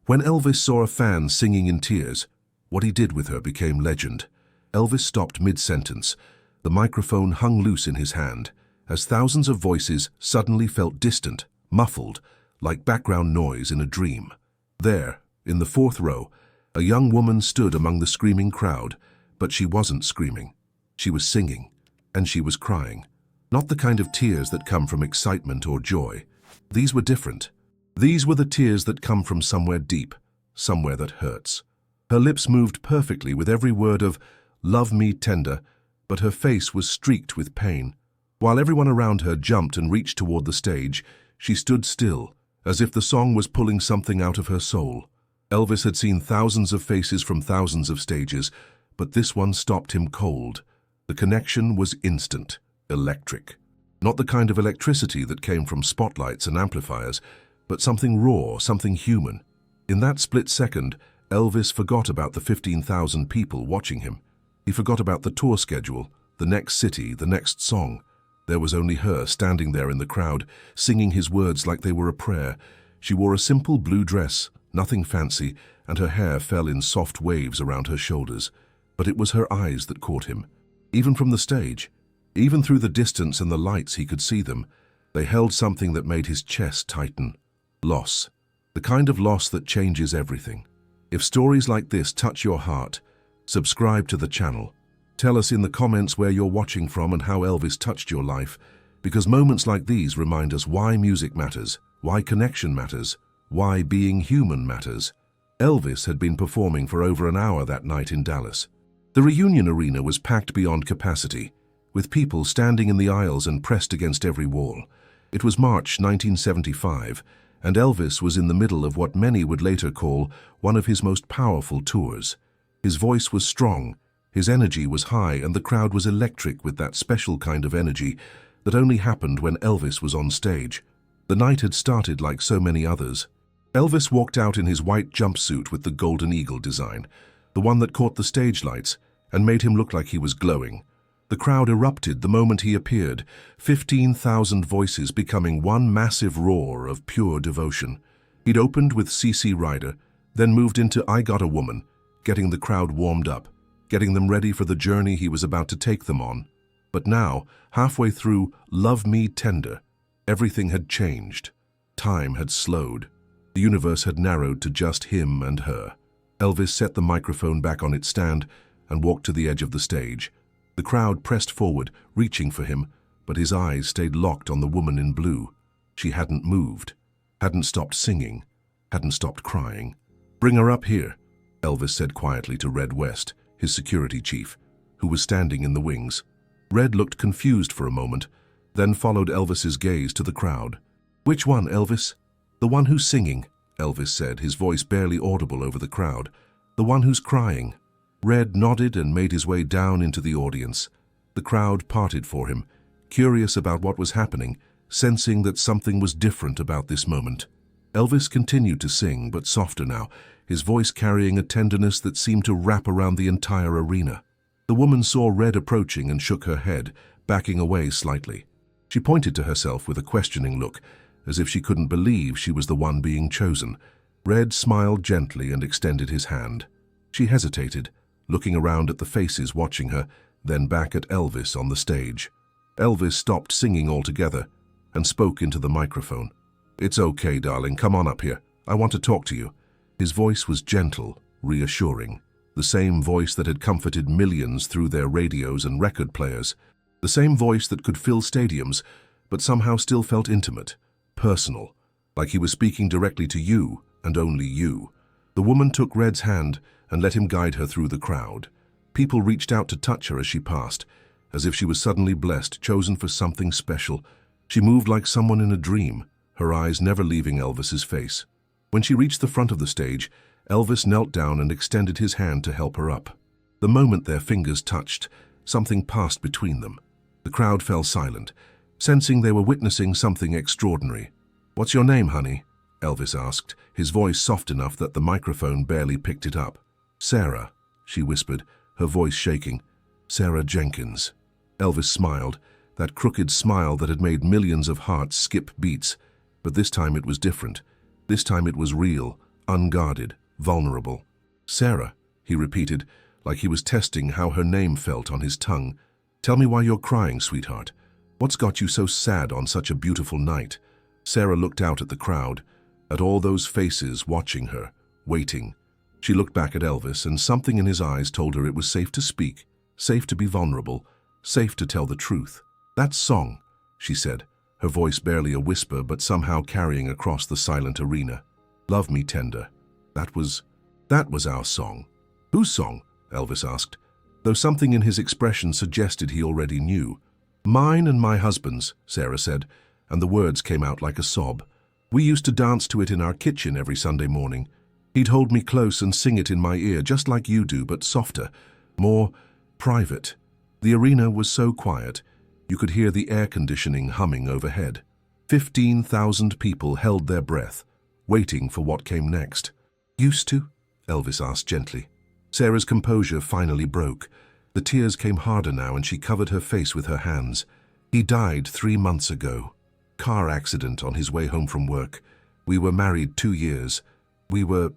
When Elvis saw a fan singing in tears, what he did with her became legend. Elvis stopped mid-sentence. The microphone hung loose in his hand, as thousands of voices suddenly felt distant, muffled, like background noise in a dream. There, in the fourth row, a young woman stood among the screaming crowd, but she wasn't screaming. She was singing, and she was crying. Not the kind of tears that come from excitement or joy. These were different. These were the tears that come from somewhere deep, somewhere that hurts. Her lips moved perfectly with every word of "Love me tender," but her face was streaked with pain. While everyone around her jumped and reached toward the stage, she stood still, as if the song was pulling something out of her soul. Elvis had seen thousands of faces from thousands of stages, but this one stopped him cold. The connection was instant, electric. Not the kind of electricity that came from spotlights and amplifiers, but something raw, something human. In that split second, Elvis forgot about the 15,000 people watching him. He forgot about the tour schedule, the next city, the next song. There was only her standing there in the crowd, singing his words like they were a prayer. She wore a simple blue dress, nothing fancy, and her hair fell in soft waves around her shoulders. But it was her eyes that caught him. Even from the stage, even through the distance and the lights he could see them, they held something that made his chest tighten. Loss. The kind of loss that changes everything. If stories like this touch your heart, subscribe to the channel. Tell us in the comments where you're watching from and how Elvis touched your life, because moments like these remind us why music matters, why connection matters, why being human matters. Elvis had been performing for over an hour that night in Dallas. The reunion arena was packed beyond capacity, with people standing in the aisles and pressed against every wall. It was March 1975, and Elvis was in the middle of what many would later call one of his most powerful tours. His voice was strong, his energy was high, and the crowd was electric with that special kind of energy that only happened when Elvis was on stage. The night had started like so many others. Elvis walked out in his white jumpsuit with the golden eagle design, the one that caught the stage lights and made him look like he was glowing. The crowd erupted the moment he appeared, 15,000 voices becoming one massive roar of pure devotion. He'd opened with CC Rider, then moved into I Got a Woman, getting the crowd warmed up, getting them ready for the journey he was about to take them on. But now, halfway through Love Me Tender, everything had changed. Time had slowed. The universe had narrowed to just him and her. Elvis set the microphone back on its stand and walked to the edge of the stage. The crowd pressed forward, reaching for him, but his eyes stayed locked on the woman in blue. She hadn't moved, hadn't stopped singing, hadn't stopped crying. "Bring her up here," Elvis said quietly to Red West, his security chief, who was standing in the wings. Red looked confused for a moment, then followed Elvis's gaze to the crowd. "Which one, Elvis?" "The one who's singing," Elvis said, his voice barely audible over the crowd. "The one who's crying." Red nodded and made his way down into the audience. The crowd parted for him, curious about what was happening, sensing that something was different about this moment. Elvis continued to sing, but softer now, his voice carrying a tenderness that seemed to wrap around the entire arena. The woman saw Red approaching and shook her head, backing away slightly. She pointed to herself with a questioning look, as if she couldn't believe she was the one being chosen. Red smiled gently and extended his hand. She hesitated, looking around at the faces watching her, then back at Elvis on the stage. Elvis stopped singing altogether and spoke into the microphone. "It's okay, darling, come on up here. I want to talk to you." His voice was gentle, reassuring, the same voice that had comforted millions through their radios and record players, the same voice that could fill stadiums, but somehow still felt intimate, personal, like he was speaking directly to you and only you. The woman took Red's hand and let him guide her through the crowd. People reached out to touch her as she passed, as if she was suddenly blessed, chosen for something special. She moved like someone in a dream, her eyes never leaving Elvis's face. When she reached the front of the stage, Elvis knelt down and extended his hand to help her up. The moment their fingers touched, something passed between them. The crowd fell silent, sensing they were witnessing something extraordinary. "What's your name, honey?" Elvis asked, his voice soft enough that the microphone barely picked it up. "Sarah," she whispered, her voice shaking. "Sarah Jenkins." Elvis smiled, that crooked smile that had made millions of hearts skip beats. But this time it was different. This time it was real, unguarded, vulnerable. "Sarah," he repeated, like he was testing how her name felt on his tongue. "Tell me why you're crying, sweetheart. What's got you so sad on such a beautiful night?" Sarah looked out at the crowd, at all those faces watching her, waiting. She looked back at Elvis, and something in his eyes told her it was safe to speak, safe to be vulnerable, safe to tell the truth. "That song," she said, her voice barely a whisper but somehow carrying across the silent arena. "Love Me Tender. That was our song." "Whose song?" Elvis asked, though something in his expression suggested he already knew. "Mine and my husband's," Sarah said, and the words came out like a sob. "We used to dance to it in our kitchen every Sunday morning. He'd hold me close and sing it in my ear, just like you do, but softer, more private. The arena was so quiet, you could hear the air conditioning humming overhead. 15,000 people held their breath, waiting for what came next." "Used to?" Elvis asked gently. Sarah's composure finally broke. The tears came harder now, and she covered her face with her hands. "He died 3 months ago. Car accident on his way home from work. We were married 2 years. We were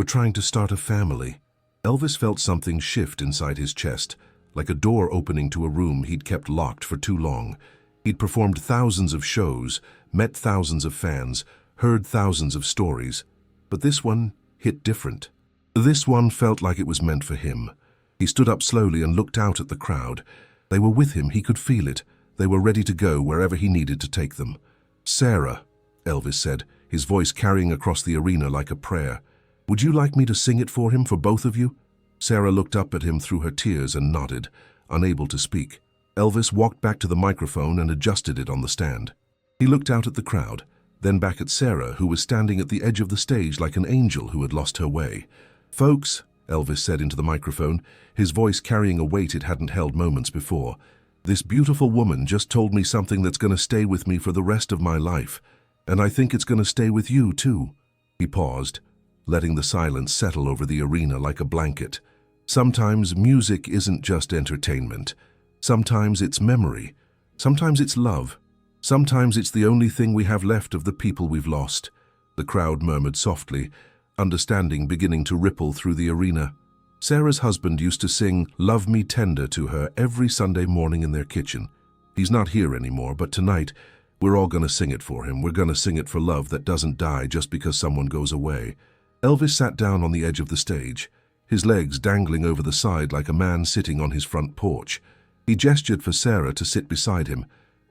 trying to start a family." Elvis felt something shift inside his chest, like a door opening to a room he'd kept locked for too long. He'd performed thousands of shows, met thousands of fans, heard thousands of stories. But this one hit different. This one felt like it was meant for him. He stood up slowly and looked out at the crowd. They were with him, he could feel it. They were ready to go wherever he needed to take them. "Sarah," Elvis said, his voice carrying across the arena like a prayer. "Would you like me to sing it for him, for both of you?" Sarah looked up at him through her tears and nodded, unable to speak. Elvis walked back to the microphone and adjusted it on the stand. He looked out at the crowd, then back at Sarah, who was standing at the edge of the stage like an angel who had lost her way. "Folks," Elvis said into the microphone, his voice carrying a weight it hadn't held moments before, "this beautiful woman just told me something that's going to stay with me for the rest of my life, and I think it's going to stay with you too." He paused, letting the silence settle over the arena like a blanket. Sometimes music isn't just entertainment. Sometimes it's memory. Sometimes it's love. Sometimes it's the only thing we have left of the people we've lost. The crowd murmured softly, understanding beginning to ripple through the arena. Sarah's husband used to sing "Love Me Tender" to her every Sunday morning in their kitchen. He's not here anymore, but tonight we're all going to sing it for him. We're going to sing it for love that doesn't die just because someone goes away. Elvis sat down on the edge of the stage, his legs dangling over the side like a man sitting on his front porch. He gestured for Sarah to sit beside him,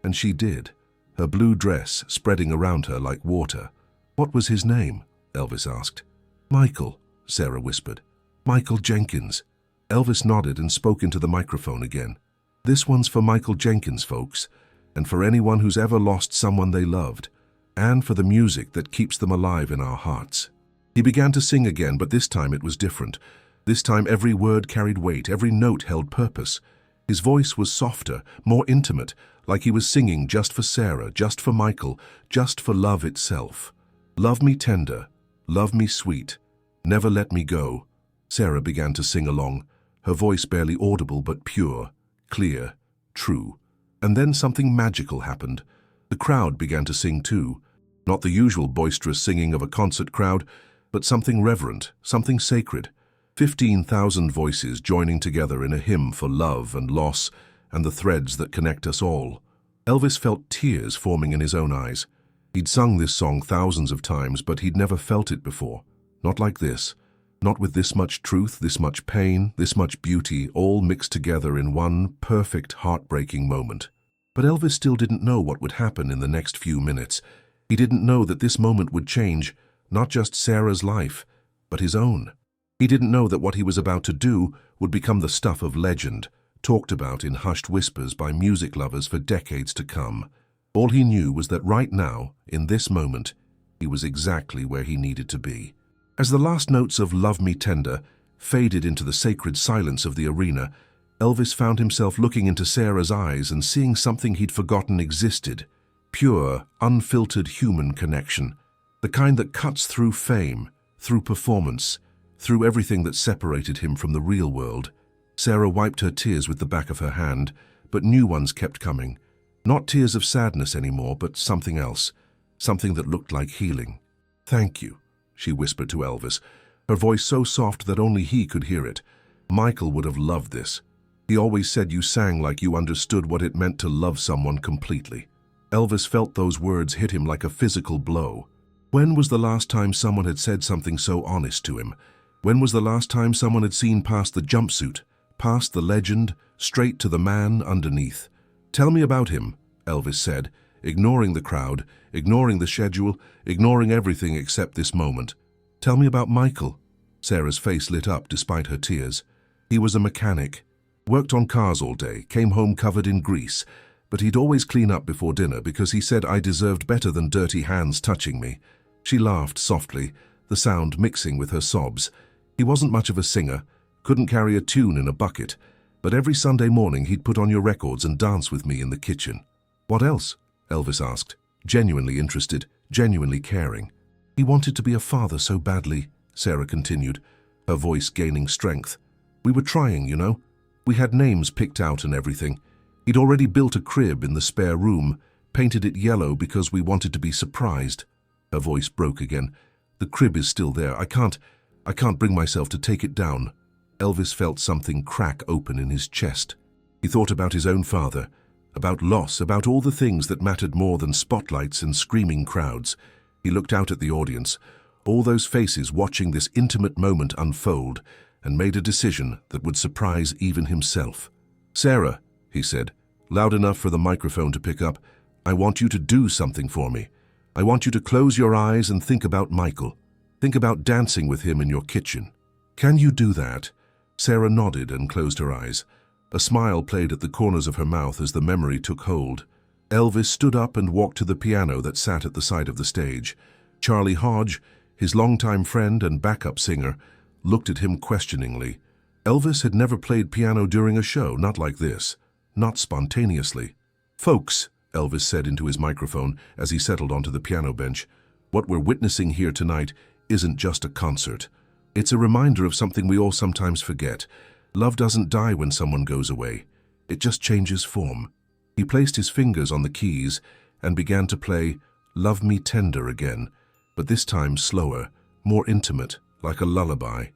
and she did, her blue dress spreading around her like water. "What was his name?" Elvis asked. "Michael," Sarah whispered. "Michael Jenkins." Elvis nodded and spoke into the microphone again. "This one's for Michael Jenkins, folks, and for anyone who's ever lost someone they loved, and for the music that keeps them alive in our hearts." He began to sing again, but this time it was different. This time every word carried weight, every note held purpose. His voice was softer, more intimate, like he was singing just for Sarah, just for Michael, just for love itself. "Love me tender, love me sweet, never let me go." Sarah began to sing along, her voice barely audible but pure, clear, true. And then something magical happened. The crowd began to sing too. Not the usual boisterous singing of a concert crowd, but something reverent, something sacred. 15,000 voices joining together in a hymn for love and loss and the threads that connect us all. Elvis felt tears forming in his own eyes. He'd sung this song thousands of times, but he'd never felt it before. Not like this. Not with this much truth, this much pain, this much beauty, all mixed together in one perfect, heartbreaking moment. But Elvis still didn't know what would happen in the next few minutes. He didn't know that this moment would change not just Sarah's life, but his own. He didn't know that what he was about to do would become the stuff of legend, talked about in hushed whispers by music lovers for decades to come. All he knew was that right now, in this moment, he was exactly where he needed to be. As the last notes of "Love Me Tender" faded into the sacred silence of the arena, Elvis found himself looking into Sarah's eyes and seeing something he'd forgotten existed. Pure, unfiltered human connection. The kind that cuts through fame, through performance, through everything that separated him from the real world. Sarah wiped her tears with the back of her hand, but new ones kept coming. Not tears of sadness anymore, but something else, something that looked like healing. "Thank you," she whispered to Elvis, her voice so soft that only he could hear it. "Michael would have loved this. He always said you sang like you understood what it meant to love someone completely." Elvis felt those words hit him like a physical blow. When was the last time someone had said something so honest to him? When was the last time someone had seen past the jumpsuit, past the legend, straight to the man underneath? "Tell me about him," Elvis said, ignoring the crowd, ignoring the schedule, ignoring everything except this moment. "Tell me about Michael." Sarah's face lit up despite her tears. "He was a mechanic, worked on cars all day, came home covered in grease, but he'd always clean up before dinner because he said I deserved better than dirty hands touching me." She laughed softly, the sound mixing with her sobs. "He wasn't much of a singer, couldn't carry a tune in a bucket, but every Sunday morning he'd put on your records and dance with me in the kitchen." "What else?" Elvis asked, genuinely interested, genuinely caring. "He wanted to be a father so badly," Sarah continued, her voice gaining strength. "We were trying, you know. We had names picked out and everything. He'd already built a crib in the spare room, painted it yellow because we wanted to be surprised." Her voice broke again. "The crib is still there. I can't bring myself to take it down." Elvis felt something crack open in his chest. He thought about his own father, about loss, about all the things that mattered more than spotlights and screaming crowds. He looked out at the audience, all those faces watching this intimate moment unfold, and made a decision that would surprise even himself. "Sarah," he said, loud enough for the microphone to pick up, "I want you to do something for me. I want you to close your eyes and think about Michael. Think about dancing with him in your kitchen. Can you do that?" Sarah nodded and closed her eyes. A smile played at the corners of her mouth as the memory took hold. Elvis stood up and walked to the piano that sat at the side of the stage. Charlie Hodge, his longtime friend and backup singer, looked at him questioningly. Elvis had never played piano during a show, not like this, not spontaneously. "Folks," Elvis said into his microphone as he settled onto the piano bench, "what we're witnessing here tonight isn't just a concert. It's a reminder of something we all sometimes forget. Love doesn't die when someone goes away. It just changes form." He placed his fingers on the keys and began to play "Love Me Tender" again, but this time slower, more intimate, like a lullaby.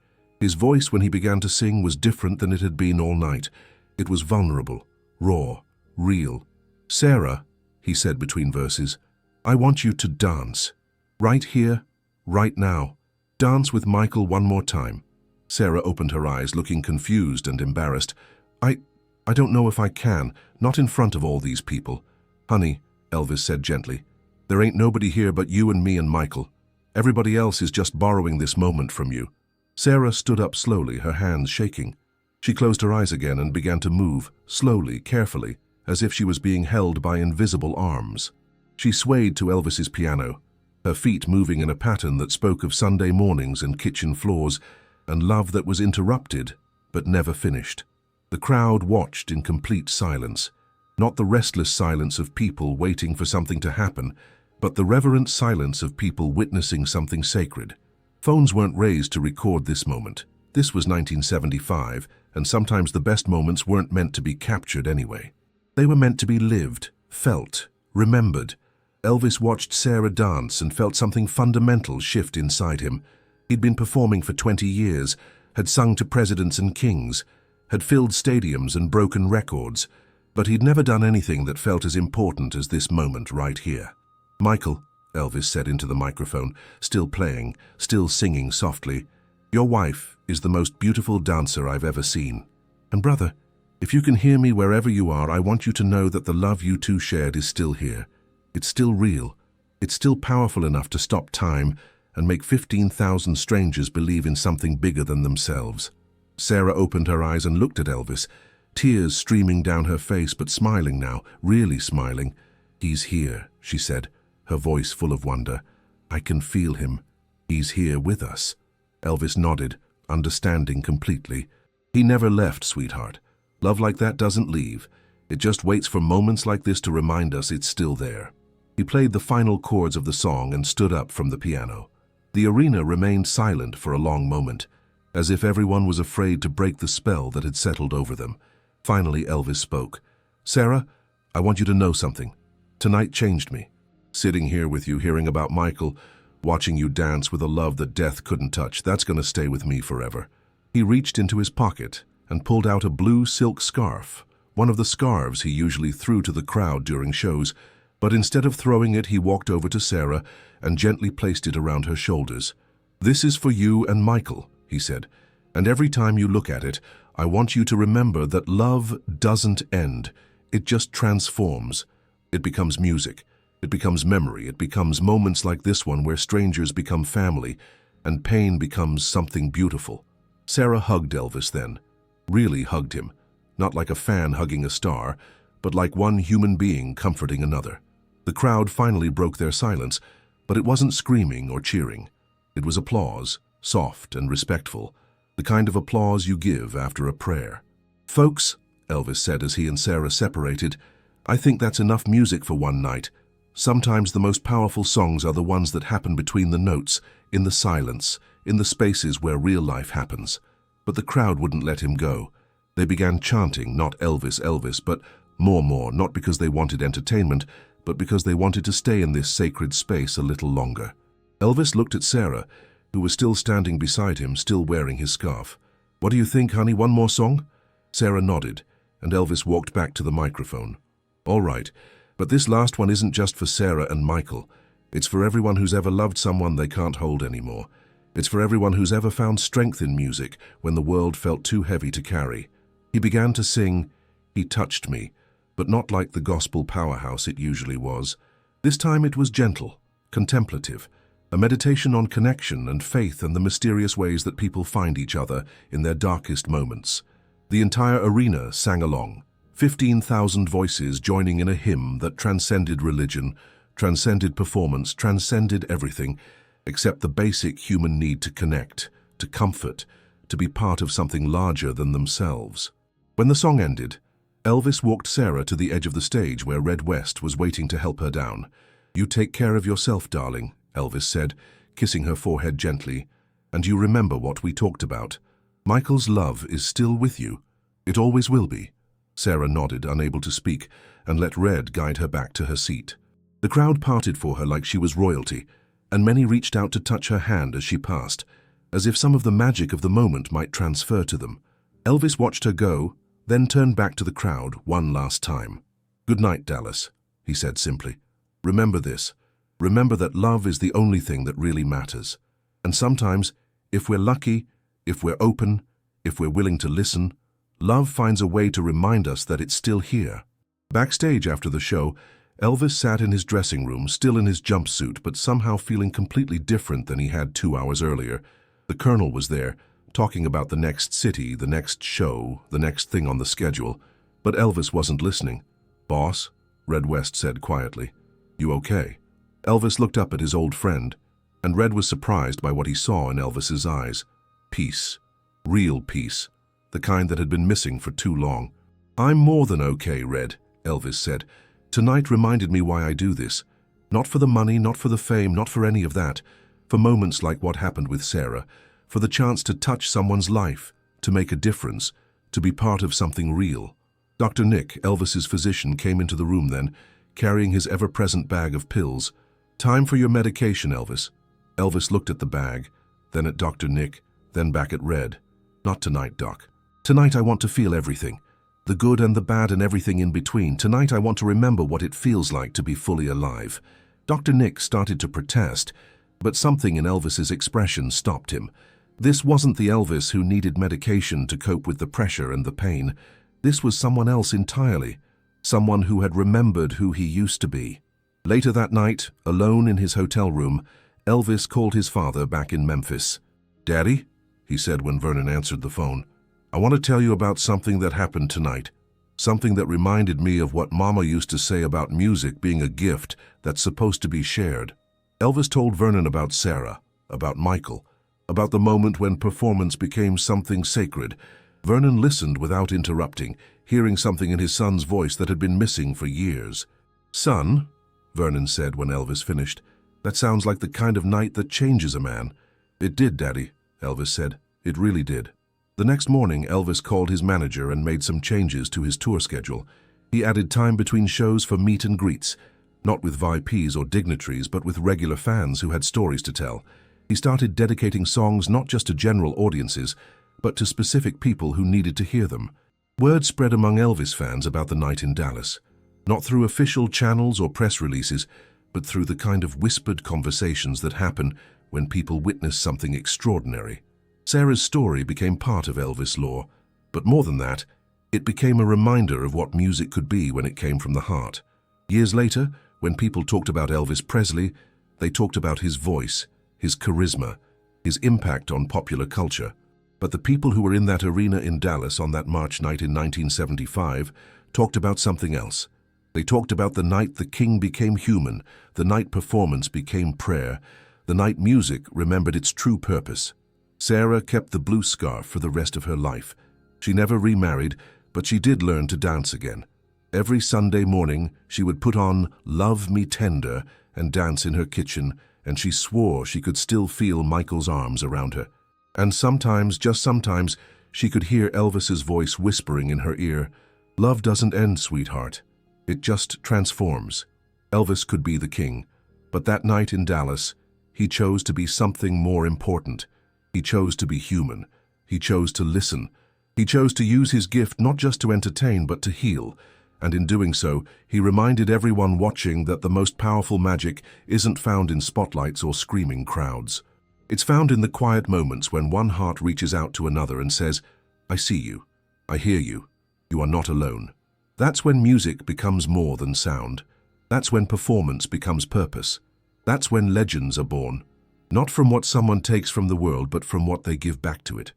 His voice when he began to sing was different than it had been all night. It was vulnerable, raw, real. "Sarah," he said between verses, "I want you to dance. Right here, right now. Dance with Michael one more time." Sarah opened her eyes, looking confused and embarrassed. I don't know if I can, not in front of all these people." "Honey," Elvis said gently, "there ain't nobody here but you and me and Michael. Everybody else is just borrowing this moment from you." Sarah stood up slowly, her hands shaking. She closed her eyes again and began to move, slowly, carefully, as if she was being held by invisible arms. She swayed to Elvis's piano, her feet moving in a pattern that spoke of Sunday mornings and kitchen floors, and love that was interrupted, but never finished. The crowd watched in complete silence, not the restless silence of people waiting for something to happen, but the reverent silence of people witnessing something sacred. Phones weren't raised to record this moment. This was 1975, and sometimes the best moments weren't meant to be captured anyway. They were meant to be lived, felt, remembered. Elvis watched Sarah dance and felt something fundamental shift inside him. He'd been performing for 20 years, had sung to presidents and kings, had filled stadiums and broken records, but he'd never done anything that felt as important as this moment right here. "Michael," Elvis said into the microphone, still playing, still singing softly, "your wife is the most beautiful dancer I've ever seen. And brother, if you can hear me wherever you are, I want you to know that the love you two shared is still here. It's still real. It's still powerful enough to stop time and make 15,000 strangers believe in something bigger than themselves." Sarah opened her eyes and looked at Elvis, tears streaming down her face, but smiling now, really smiling. "He's here," she said, her voice full of wonder. "I can feel him. He's here with us." Elvis nodded, understanding completely. "He never left, sweetheart. Love like that doesn't leave. It just waits for moments like this to remind us it's still there." He played the final chords of the song and stood up from the piano. The arena remained silent for a long moment, as if everyone was afraid to break the spell that had settled over them. Finally, Elvis spoke. "Sarah, I want you to know something. Tonight changed me. Sitting here with you, hearing about Michael, Watching you dance with a love that death couldn't touch, that's gonna stay with me forever." He reached into his pocket and pulled out a blue silk scarf, one of the scarves he usually threw to the crowd during shows, but instead of throwing it, he walked over to Sarah and gently placed it around her shoulders. "This is for you and Michael," he said, "and every time you look at it, I want you to remember that love doesn't end. It just transforms. It becomes music. It becomes memory. It becomes moments like this one where strangers become family and pain becomes something beautiful." Sarah hugged Elvis then, really hugged him, not like a fan hugging a star, but like one human being comforting another. The crowd finally broke their silence, but it wasn't screaming or cheering. It was applause, soft and respectful, the kind of applause you give after a prayer. "Folks," Elvis said as he and Sarah separated, "I think that's enough music for one night. Sometimes the most powerful songs are the ones that happen between the notes, in the silence, in the spaces where real life happens." But the crowd wouldn't let him go. They began chanting, not Elvis, Elvis, but more, not because they wanted entertainment, but because they wanted to stay in this sacred space a little longer. Elvis looked at Sarah, who was still standing beside him, still wearing his scarf. "What do you think, honey? One more song?" Sarah nodded, and Elvis walked back to the microphone. "All right, but this last one isn't just for Sarah and Michael. It's for everyone who's ever loved someone they can't hold anymore. It's for everyone who's ever found strength in music when the world felt too heavy to carry." He began to sing, "He Touched Me," but not like the gospel powerhouse it usually was. This time it was gentle, contemplative, a meditation on connection and faith and the mysterious ways that people find each other in their darkest moments. The entire arena sang along, 15,000 voices joining in a hymn that transcended religion, transcended performance, transcended everything, except the basic human need to connect, to comfort, to be part of something larger than themselves. When the song ended, Elvis walked Sarah to the edge of the stage where Red West was waiting to help her down. "You take care of yourself, darling," Elvis said, kissing her forehead gently, "and you remember what we talked about. Michael's love is still with you. It always will be." Sarah nodded, unable to speak, and let Red guide her back to her seat. The crowd parted for her like she was royalty, and many reached out to touch her hand as she passed, as if some of the magic of the moment might transfer to them. Elvis watched her go, then turned back to the crowd one last time. "Good night, Dallas," he said simply. "Remember this. Remember that love is the only thing that really matters. And sometimes, if we're lucky, if we're open, if we're willing to listen, love finds a way to remind us that it's still here." Backstage after the show, Elvis sat in his dressing room, still in his jumpsuit, but somehow feeling completely different than he had 2 hours earlier. The Colonel was there, talking about the next city, the next show, the next thing on the schedule. But Elvis wasn't listening. "Boss," Red West said quietly, "you okay?" Elvis looked up at his old friend, and Red was surprised by what he saw in Elvis's eyes. Peace. Real peace. The kind that had been missing for too long. "I'm more than okay, Red," Elvis said. "Tonight reminded me why I do this. Not for the money, not for the fame, not for any of that. For moments like what happened with Sarah. For the chance to touch someone's life, to make a difference, to be part of something real." Dr. Nick, Elvis's physician, came into the room then, carrying his ever-present bag of pills. "Time for your medication, Elvis." Elvis looked at the bag, then at Dr. Nick, then back at Red. "Not tonight, Doc. Tonight I want to feel everything. The good and the bad and everything in between. Tonight I want to remember what it feels like to be fully alive." Dr. Nick started to protest, but something in Elvis's expression stopped him. This wasn't the Elvis who needed medication to cope with the pressure and the pain. This was someone else entirely, someone who had remembered who he used to be. Later that night, alone in his hotel room, Elvis called his father back in Memphis. "Daddy," he said when Vernon answered the phone, "I want to tell you about something that happened tonight. Something that reminded me of what Mama used to say about music being a gift that's supposed to be shared." Elvis told Vernon about Sarah, about Michael, about the moment when performance became something sacred. Vernon listened without interrupting, hearing something in his son's voice that had been missing for years. "Son," Vernon said when Elvis finished, "that sounds like the kind of night that changes a man." "It did, Daddy," Elvis said. "It really did." The next morning, Elvis called his manager and made some changes to his tour schedule. He added time between shows for meet and greets. Not with VIPs or dignitaries, but with regular fans who had stories to tell. He started dedicating songs not just to general audiences, but to specific people who needed to hear them. Word spread among Elvis fans about the night in Dallas, not through official channels or press releases, but through the kind of whispered conversations that happen when people witness something extraordinary. Sarah's story became part of Elvis lore, but more than that, it became a reminder of what music could be when it came from the heart. Years later, when people talked about Elvis Presley, they talked about his voice, his charisma, his impact on popular culture. But the people who were in that arena in Dallas on that March night in 1975 talked about something else. They talked about the night the king became human, the night performance became prayer, the night music remembered its true purpose. Sarah kept the blue scarf for the rest of her life. She never remarried, but she did learn to dance again. Every Sunday morning, she would put on "Love Me Tender" and dance in her kitchen, and she swore she could still feel Michael's arms around her. And sometimes, just sometimes, she could hear Elvis's voice whispering in her ear, "Love doesn't end, sweetheart. It just transforms." Elvis could be the king, but that night in Dallas, he chose to be something more important. He chose to be human. He chose to listen. He chose to use his gift not just to entertain, but to heal. And in doing so, he reminded everyone watching that the most powerful magic isn't found in spotlights or screaming crowds. It's found in the quiet moments when one heart reaches out to another and says, "I see you. I hear you. You are not alone." That's when music becomes more than sound. That's when performance becomes purpose. That's when legends are born, not from what someone takes from the world, but from what they give back to it.